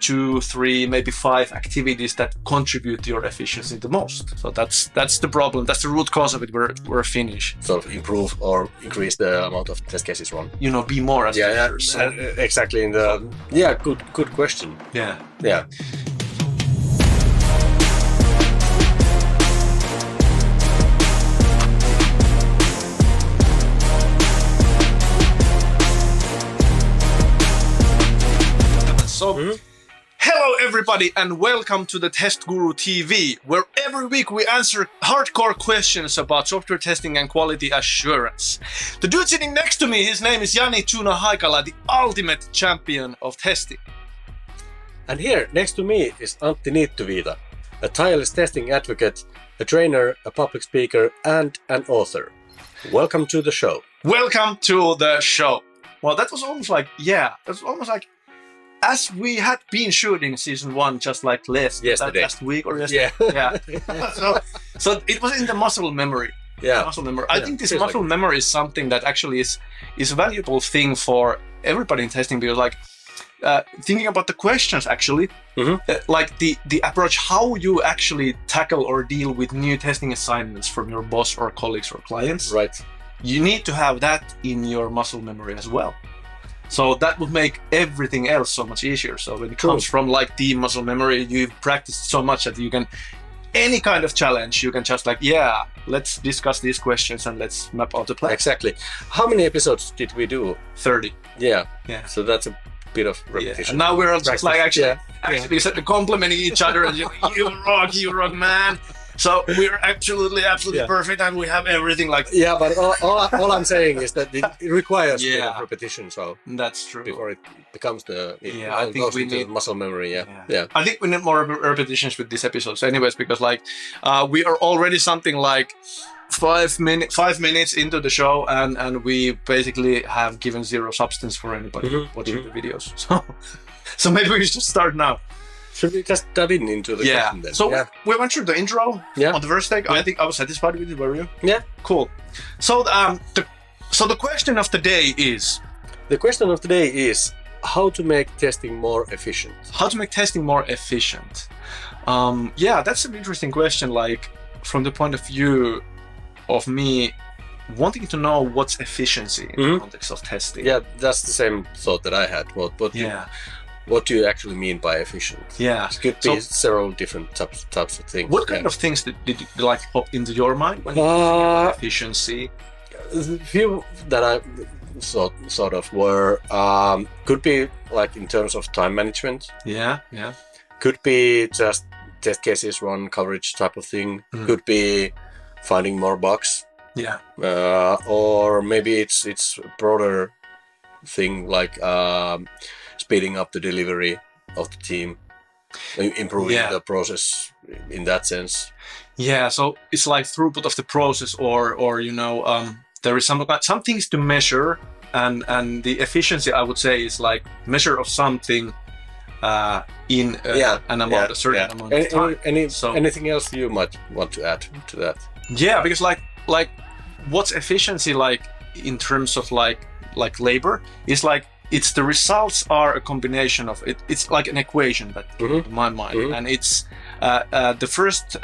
2, 3, maybe 5 activities that contribute to your efficiency the most. So that's the problem. That's the root cause of it. We're Finnish. Sort of improve or increase the amount of test cases run. Be more as exactly. Good question. Yeah. So, hello everybody and welcome to the Testgurutv, where every week we answer hardcore questions about software testing and quality assurance. The dude sitting next to me, his name is Jani, Tuna, Haikala, the ultimate champion of testing. And here next to me is Antti Niittyviita, a tireless testing advocate, a trainer, a public speaker and an author. Welcome to the show. Welcome to the show. Well, that was almost like, as we had been shooting season 1 just like last week or yesterday. Yeah. So it was in the muscle memory. Muscle memory. I think this muscle memory is something that actually is a valuable thing for everybody in testing, because thinking about the questions actually, like the approach, how you actually tackle or deal with new testing assignments from your boss or colleagues or clients. Right. You need to have that in your muscle memory as well. So that would make everything else so much easier. So when it comes from like the muscle memory, you've practiced so much that you can, any kind of challenge, you can just let's discuss these questions and let's map out the plan. Exactly. How many episodes did we do? 30. Yeah. So that's a bit of repetition. Yeah. And now we're all just like actually complimenting each other and you rock, man. So we're absolutely perfect, and we have everything like. Yeah, but all I'm saying is that it requires a bit of repetition. So that's true. Before it becomes I think we need muscle memory. Yeah. I think we need more repetitions with these episodes, anyways, because we are already something like 5 minutes into the show, and we basically have given zero substance for anybody watching the videos. So maybe we should start now. Should we just dive into the question then? So we went through the intro on the first take. I think I was satisfied with it, were you? Yeah. Cool. So the question of the day is... The question of the day is how to make testing more efficient. How to make testing more efficient. That's an interesting question, like from the point of view of me wanting to know what's efficiency in the context of testing. Yeah, that's the same thought that I had. What do you actually mean by efficient? Yeah. It could be several different types of things. What kind of things did like pop into your mind when you were thinking efficiency? The few that I sort of were could be like in terms of time management. Yeah. Could be just test cases run coverage type of thing. Could be finding more bugs. Yeah. Or maybe it's a broader thing like speeding up the delivery of the team, improving the process in that sense. Yeah, so it's like throughput of the process, or there is some things to measure, and the efficiency, I would say, is like measure of something in an amount, a certain amount of time. Anything else you might want to add to that? Yeah, because like what's efficiency like in terms of like labor is like. It's the results are a combination of it. It's like an equation that in my mind, and it's the first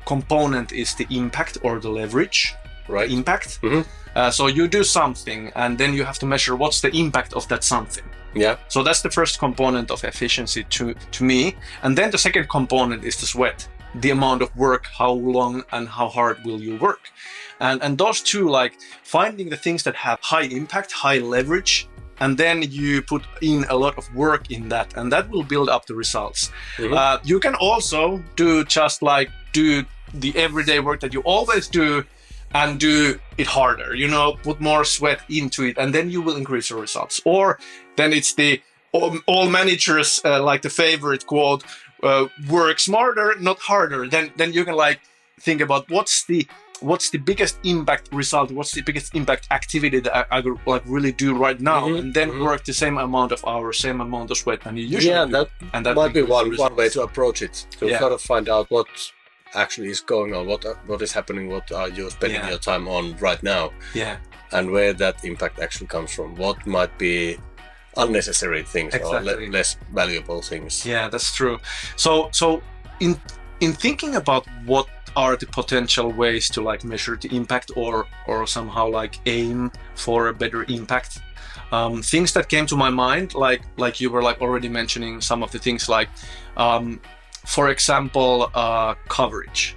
component is the impact or the leverage. Right. Impact. So you do something, and then you have to measure what's the impact of that something. Yeah. So that's the first component of efficiency to me, and then the second component is the sweat, the amount of work, how long and how hard will you work, and those two, like finding the things that have high impact, high leverage. And then you put in a lot of work in that, and that will build up the results. You can also do the everyday work that you always do and do it harder, put more sweat into it, and then you will increase your results. Or then it's the all managers, like the favorite quote, work smarter, not harder. Then you can think about what's the biggest impact result, what's the biggest impact activity that I really do right now, and then work the same amount of hours, same amount of sweat than you usually do. That might be one way to approach it, to sort of find out what actually is going on, what is happening, what are you spending your time on right now, and where that impact actually comes from. What might be unnecessary things Exactly. or less valuable things. Yeah, that's true. So in thinking about what are the potential ways to like measure the impact or somehow like aim for a better impact, things that came to my mind, like you were like already mentioning some of the things, like for example, coverage.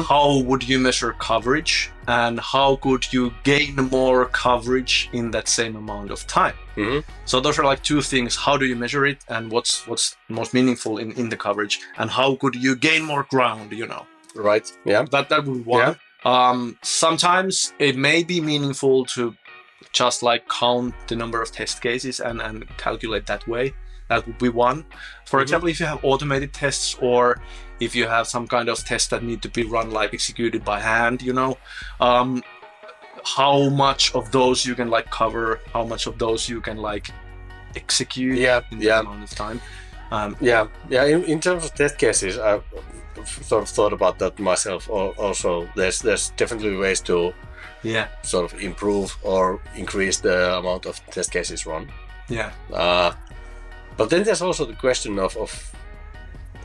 How would you measure coverage, and how could you gain more coverage in that same amount of time? So those are like two things. How do you measure it, and what's most meaningful in the coverage, and how could you gain more ground? Right. Yeah. That would be one. Sometimes it may be meaningful to just like count the number of test cases and calculate that way. That would be one. For example, if you have automated tests, or if you have some kind of tests that need to be run, like executed by hand, how much of those you can like cover, how much of those you can like execute in that amount of time. In terms of test cases, I've sort of thought about that myself also. There's definitely ways to sort of improve or increase the amount of test cases run. But then there's also the question of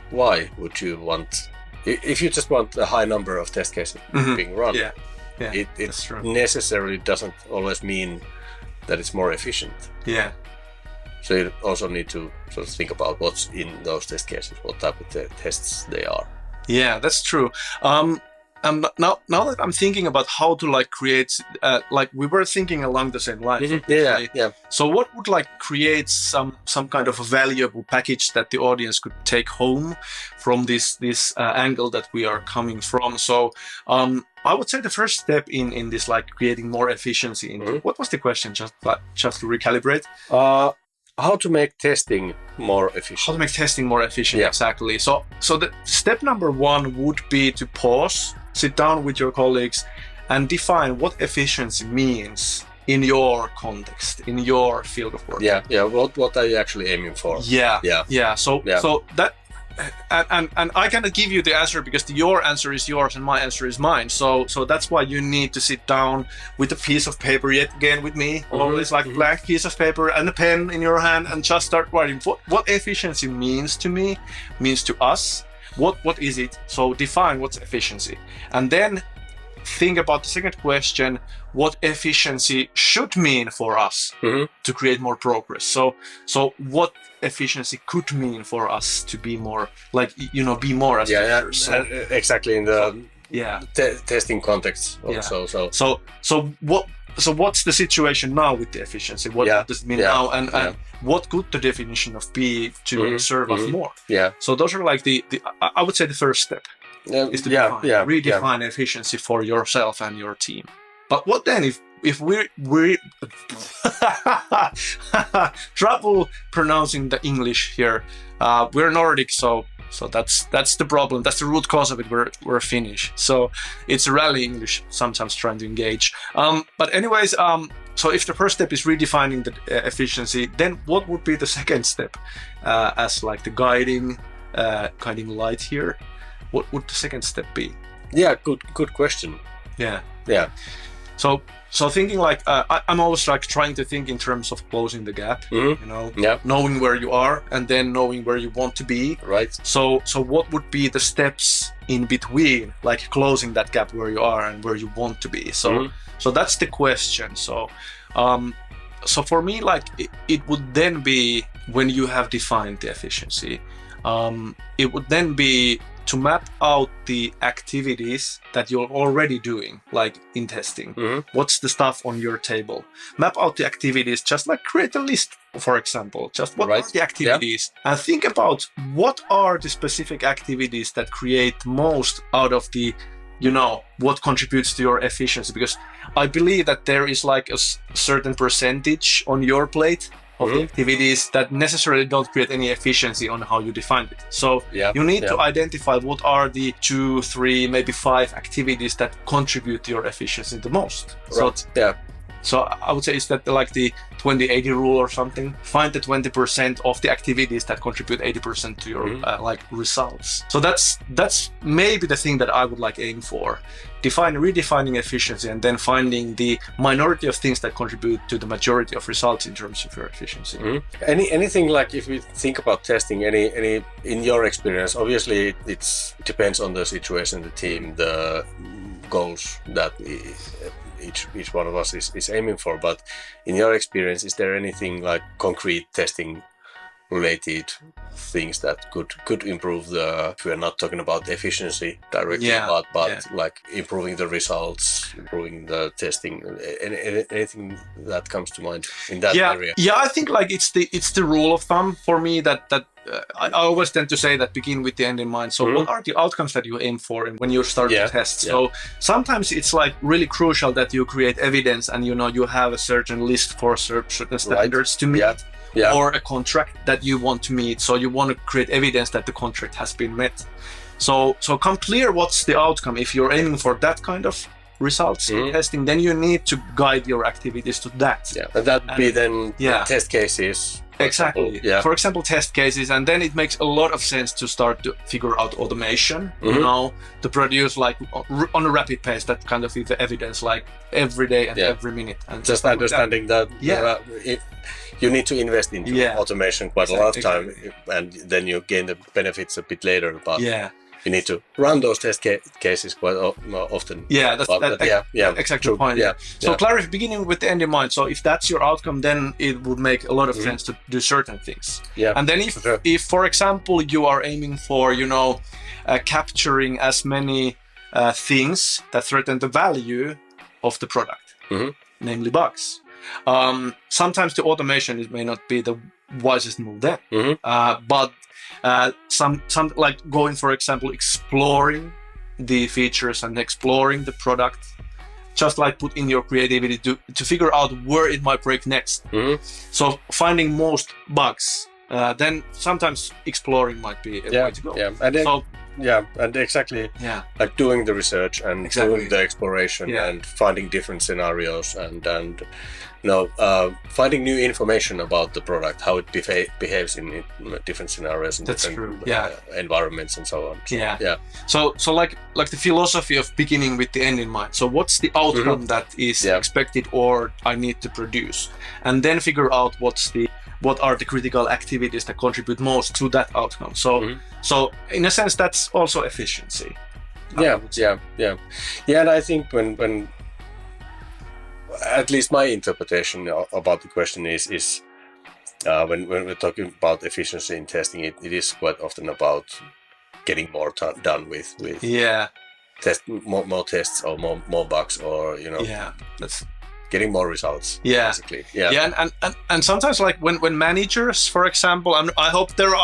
why would you want, if you just want a high number of test cases being run, it necessarily doesn't always mean that it's more efficient. So you also need to sort of think about what's in those test cases, what type of tests they are. Yeah, that's true. Now that I'm thinking about how to like create, like we were thinking along the same lines. So what would like create some kind of a valuable package that the audience could take home from this angle that we are coming from? So I would say the first step in this like creating more efficiency. What was the question? Just to recalibrate. How to make testing more efficient. How to make testing more efficient, exactly. So the step number one would be to pause, sit down with your colleagues, and define what efficiency means in your context, in your field of work. What are you actually aiming for? So that, and I cannot give you the answer, because your answer is yours and my answer is mine. So that's why you need to sit down with a piece of paper, yet again with me, always like blank piece of paper and a pen in your hand, and just start writing what efficiency means to me, means to us. What is it? So define what's efficiency, and then think about the second question: what efficiency should mean for us to create more progress. So what efficiency could mean for us to be more, like, be more as leaders. Exactly, in the testing context also. So what's the situation now with the efficiency? What does it mean now, and what could the definition of be to serve us more? So those are like the I would say the first step is to redefine efficiency for yourself and your team. But what then if we trouble pronouncing the English here? We're Nordic, so that's the problem. That's the root cause of it. We're Finnish, so it's rally English sometimes trying to engage. But anyways, so if the first step is redefining the efficiency, then what would be the second step as like the guiding light here? What would the second step be? Good question. So thinking like I'm always like trying to think in terms of closing the gap, knowing where you are and then knowing where you want to be. Right. So what would be the steps in between, like closing that gap where you are and where you want to be? So that's the question. So for me, like it would then be, when you have defined the efficiency, it would then be to map out the activities that you're already doing, like in testing. What's the stuff on your table? Map out the activities, just like create a list, for example. Just what are the activities? And think about what are the specific activities that create most out of the, what contributes to your efficiency. Because I believe that there is like a certain percentage on your plate of the activities that necessarily don't create any efficiency on how you define it. So you need to identify what are the 2, 3, maybe 5 activities that contribute to your efficiency the most. So I would say is that like the 20-80 rule or something. Find the 20% of the activities that contribute 80% to your like results. So that's maybe the thing that I would like aim for. Redefining efficiency, and then finding the minority of things that contribute to the majority of results in terms of your efficiency. Anything like, if we think about testing, any in your experience, obviously it depends on the situation, the team, the goals that each one of us is aiming for. But in your experience, is there anything like concrete testing related things that could improve if we're not talking about efficiency directly, but like improving the results, improving the testing, anything that comes to mind in that area? I think like it's the rule of thumb for me that I always tend to say that begin with the end in mind. So what are the outcomes that you aim for when you start to test? So sometimes it's like really crucial that you create evidence, and you have a certain list for certain standards to meet. Or a contract that you want to meet. So you want to create evidence that the contract has been met. So come clear what's the outcome. If you're aiming for that kind of results in testing, then you need to guide your activities to that. And that would be then test cases. Exactly. For example, test cases, and then it makes a lot of sense to start to figure out automation, to produce like on a rapid pace that kind of the evidence like every day and every minute. And just understanding that you need to invest into automation quite a lot of time, and then you gain the benefits a bit later. But you need to run those test cases quite often. That's exactly the point. So clarify, beginning with the end in mind. So if that's your outcome, then it would make a lot of sense to do certain things. And then if for example you are aiming for capturing as many things that threaten the value of the product, namely bugs. Sometimes the automation may not be the wisest move then, but some like going, for example, exploring the features and exploring the product, just like put in your creativity to figure out where it might break next. So finding most bugs, then sometimes exploring might be a way to go. Like doing the research and doing the exploration and finding different scenarios and finding new information about the product, how it behaves in different scenarios and different environments and so on. So like the philosophy of beginning with the end in mind. So what's the outcome that is expected or I need to produce, and then figure out what are the critical activities that contribute most to that outcome. So in a sense, that's also efficiency. And I think when at least my interpretation about the question is when we're talking about efficiency in testing, it is quite often about getting more done with more tests or more bugs, or that's getting more results, basically. And sometimes like when managers, for example, I hope there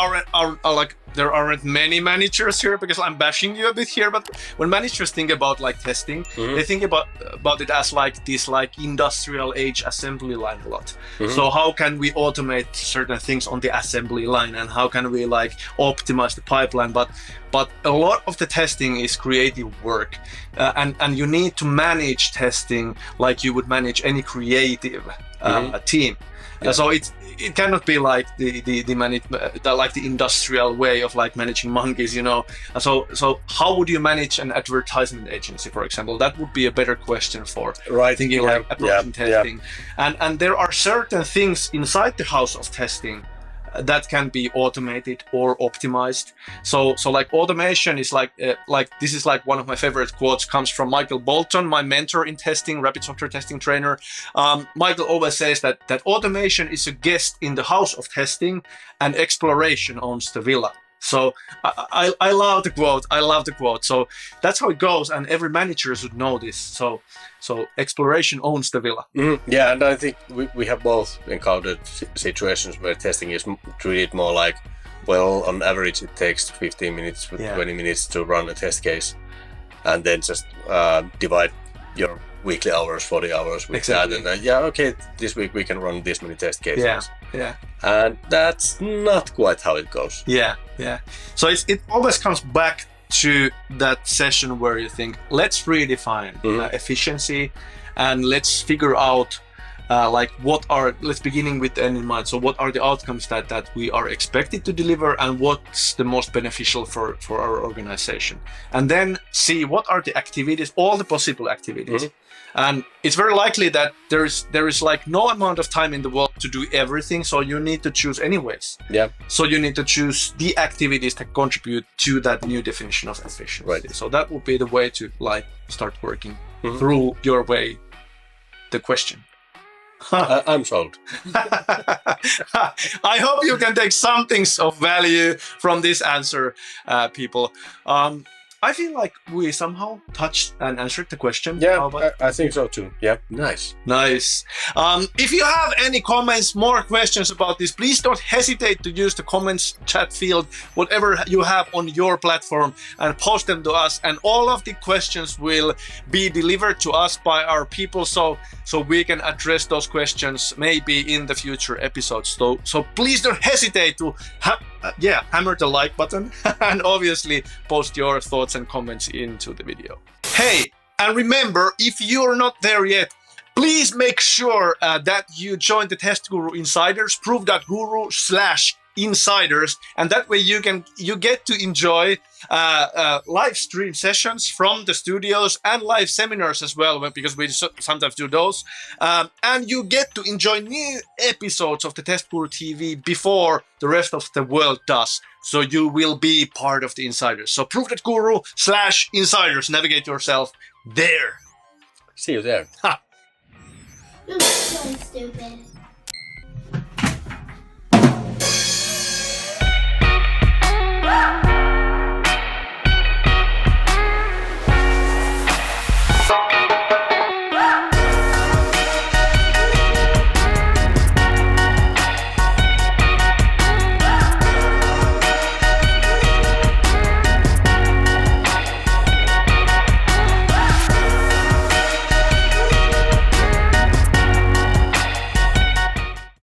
aren't many managers here because I'm bashing you a bit here, but when managers think about like testing, they think about it as like this like industrial age assembly line a lot. So how can we automate certain things on the assembly line, and how can we like optimize the pipeline? But a lot of the testing is creative work, and you need to manage testing like you would manage any creative team. So it cannot be like the industrial way of like managing monkeys, So how would you manage an advertisement agency, for example? That would be a better question for thinking like approaching testing. And there are certain things inside the house of testing that can be automated or optimized. So like automation is like this is like one of my favorite quotes, comes from Michael Bolton, my mentor in testing, rapid software testing trainer. Michael always says that automation is a guest in the house of testing and exploration owns the villa. So I love the quote. So that's how it goes, and every manager should know this. So exploration owns the villa. And I think we have both encountered situations where testing is treated more like, well, on average it takes 15 minutes, 20 minutes to run a test case, and then just divide your weekly hours, 40 hours with that, and then this week we can run this many test cases. And that's not quite how it goes. So it always comes back to that session where you think, let's redefine efficiency, and let's figure out like what are, let's beginning with the end in mind. So what are the outcomes that we are expected to deliver, and what's the most beneficial for our organization? And then see what are the activities, all the possible activities. And it's very likely that there is like no amount of time in the world to do everything. So you need to choose anyways. Yeah. So you need to choose the activities that contribute to that new definition of efficiency. Right. So that would be the way to like start working through your way the question. I'm sold. I hope you can take some things of value from this answer, people. I feel like we somehow touched and answered the question. Yeah, I think so too. Yeah, nice. Nice. If you have any comments, more questions about this, please don't hesitate to use the comments chat field, whatever you have on your platform, and post them to us. And all of the questions will be delivered to us by our people, so we can address those questions maybe in the future episodes. So please don't hesitate to hammer the like button and obviously post your thoughts and comments into the video. Hey, and remember, if you're not there yet, please make sure that you join the Testguru Insiders, prove.guru/insiders, and that way you get to enjoy live stream sessions from the studios and live seminars as well, because we sometimes do those, and you get to enjoy new episodes of the Testguru TV before the rest of the world does. So you will be part of the Insiders. So prove.guru/insiders. Navigate yourself there. See you there. You're so stupid.